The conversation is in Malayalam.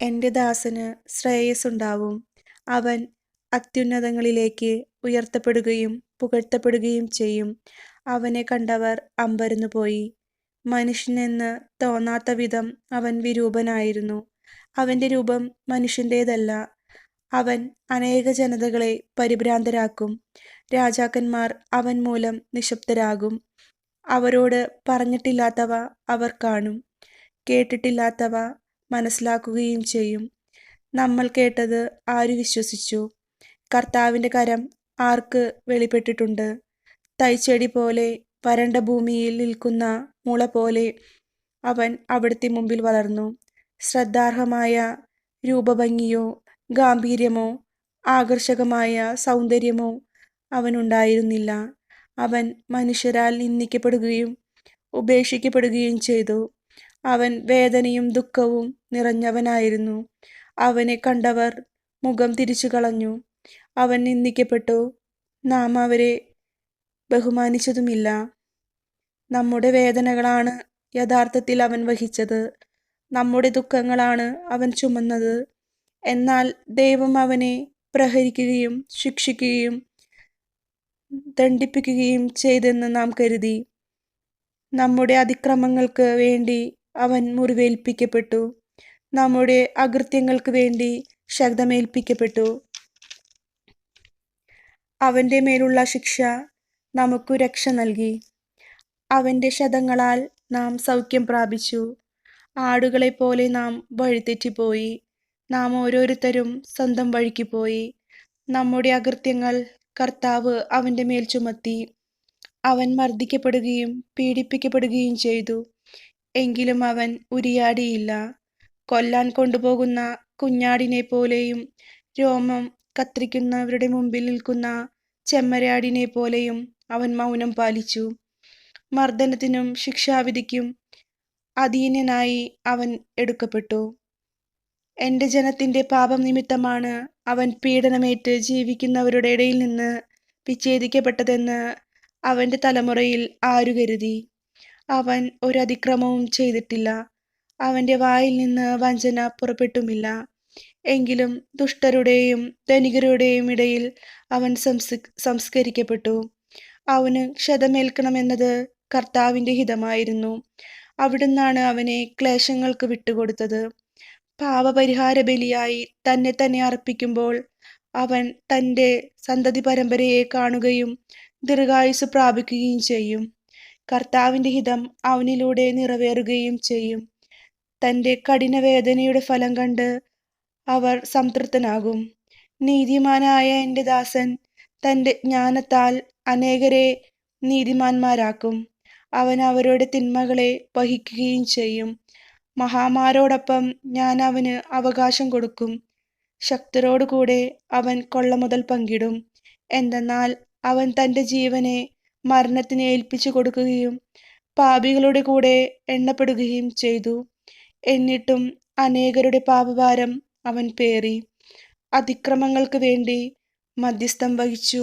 എൻ്റെ ദാസന് ശ്രേയസ്സുണ്ടാവും. അവൻ അത്യുന്നതങ്ങളിലേക്ക് ഉയർത്തപ്പെടുകയും പുകഴ്ത്തപ്പെടുകയും ചെയ്യും. അവനെ കണ്ടവർ അമ്പരന്നുപോയി. മനുഷ്യനെന്ന് തോന്നാത്ത വിധം അവൻ വിരൂപനായിരുന്നു. അവൻ്റെ രൂപം മനുഷ്യൻ്റേതല്ല. അവൻ അനേക ജനതകളെ പരിഭ്രാന്തരാക്കും. രാജാക്കന്മാർ അവൻ മൂലം നിശബ്ദരാകും. അവരോട് പറഞ്ഞിട്ടില്ലാത്തവ അവർ കാണും, കേട്ടിട്ടില്ലാത്തവ മനസ്സിലാക്കുകയും ചെയ്യും. നമ്മൾ കേട്ടത് ആരു വിശ്വസിച്ചു? കർത്താവിൻ്റെ കരം ആർക്ക് വെളിപ്പെട്ടിട്ടുണ്ട്? തൈച്ചെടി പോലെ വരണ്ട ഭൂമിയിൽ നിൽക്കുന്ന മുള പോലെ അവൻ അവിടുത്തെ മുമ്പിൽ വളർന്നു. ശ്രദ്ധാർഹമായ രൂപഭംഗിയോ ഗാംഭീര്യമോ ആകർഷകമായ സൗന്ദര്യമോ അവനുണ്ടായിരുന്നില്ല. അവൻ മനുഷ്യരാൽ നിന്ദിക്കപ്പെടുകയും ഉപേക്ഷിക്കപ്പെടുകയും ചെയ്തു. അവൻ വേദനയും ദുഃഖവും നിറഞ്ഞവനായിരുന്നു. അവനെ കണ്ടവർ മുഖം തിരിച്ചു കളഞ്ഞു. അവൻ നിന്ദിക്കപ്പെട്ടു, നാം അവരെ ബഹുമാനിച്ചതുമില്ല. നമ്മുടെ വേദനകളാണ് യഥാർത്ഥത്തിൽ അവൻ വഹിച്ചത്, നമ്മുടെ ദുഃഖങ്ങളാണ് അവൻ ചുമന്നത്. എന്നാൽ ദൈവം അവനെ പ്രഹരിക്കുകയും ശിക്ഷിക്കുകയും ദണ്ഡിപ്പിക്കുകയും ചെയ്തെന്ന് നാം കരുതി. നമ്മുടെ അതിക്രമങ്ങൾക്ക് വേണ്ടി അവൻ മുറിവേൽപ്പിക്കപ്പെട്ടു, നമ്മുടെ അകൃത്യങ്ങൾക്ക് വേണ്ടി ശബ്ദമേൽപ്പിക്കപ്പെട്ടു. അവൻ്റെ മേലുള്ള ശിക്ഷ നമുക്കു രക്ഷ നൽകി. അവൻ്റെ ക്ഷതങ്ങളാൽ നാം സൗഖ്യം പ്രാപിച്ചു. ആടുകളെപ്പോലെ നാം വഴിതെറ്റിപ്പോയി. നാം ഓരോരുത്തരും സ്വന്തം വഴിക്ക് പോയി. നമ്മുടെ അകൃത്യങ്ങൾ കർത്താവ് അവൻ്റെ മേൽ ചുമത്തി. അവൻ മർദ്ദിക്കപ്പെടുകയും പീഡിപ്പിക്കപ്പെടുകയും ചെയ്തു. എങ്കിലും അവൻ ഉരിയാടിയില്ല. കൊല്ലാൻ കൊണ്ടുപോകുന്ന കുഞ്ഞാടിനെ പോലെയും രോമം കത്രിക്കുന്നവരുടെ മുമ്പിൽ നിൽക്കുന്ന ചെമ്മരിയാടിനെ പോലെയും അവൻ മൗനം പാലിച്ചു. മർദ്ദനത്തിനും ശിക്ഷാവിധിക്കും അധീനനായി അവൻ എടുക്കപ്പെട്ടു. എൻ്റെ ജനത്തിൻ്റെ പാപം നിമിത്തമാണ് അവൻ പീഡനമേറ്റ് ജീവിക്കുന്നവരുടെ ഇടയിൽ നിന്ന് വിച്ഛേദിക്കപ്പെട്ടതെന്ന് അവൻ്റെ തലമുറയിൽ ആരു കരുതി? അവൻ ഒരതിക്രമവും ചെയ്തിട്ടില്ല, അവൻ്റെ വായിൽ നിന്ന് വഞ്ചന പുറപ്പെട്ടുമില്ല. എങ്കിലും ദുഷ്ടരുടെയും ധനികരുടെയും ഇടയിൽ അവൻ സംസ്കരിക്കപ്പെട്ടു. അവന് ക്ഷതമേൽക്കണമെന്നത് കർത്താവിൻ്റെ ഹിതമായിരുന്നു. അവിടുന്നാണ് അവനെ ക്ലേശങ്ങൾക്ക് വിട്ടുകൊടുത്തത്. പാപപരിഹാര ബലിയായി തന്നെ തന്നെ അർപ്പിക്കുമ്പോൾ അവൻ തൻ്റെ സന്തതി പരമ്പരയെ കാണുകയും ദീർഘായുസ് പ്രാപിക്കുകയും ചെയ്യും. കർത്താവിൻ്റെ ഹിതം അവനിലൂടെ നിറവേറുകയും ചെയ്യും. തൻ്റെ കഠിനവേദനയുടെ ഫലം കണ്ട് അവർ സംതൃപ്തനാകും. നീതിമാനായ എൻ്റെ ദാസൻ തൻ്റെ ജ്ഞാനത്താൽ അനേകരെ നീതിമാന്മാരാക്കും. അവൻ അവരുടെ തിന്മകളെ വഹിക്കുകയും ചെയ്യും. മഹാന്മാരോടൊപ്പം ഞാൻ അവന് അവകാശം കൊടുക്കും. ശക്തരോടുകൂടെ അവൻ കൊള്ളമുതൽ പങ്കിടും. എന്തെന്നാൽ അവൻ തൻ്റെ ജീവനെ മരണത്തിന് ഏൽപ്പിച്ചു കൊടുക്കുകയും പാപികളുടെ കൂടെ എണ്ണപ്പെടുകയും ചെയ്തു. എന്നിട്ടും അനേകരുടെ പാപഭാരം അവൻ പേറി അതിക്രമങ്ങൾക്ക് വേണ്ടി മധ്യസ്ഥം വഹിച്ചു.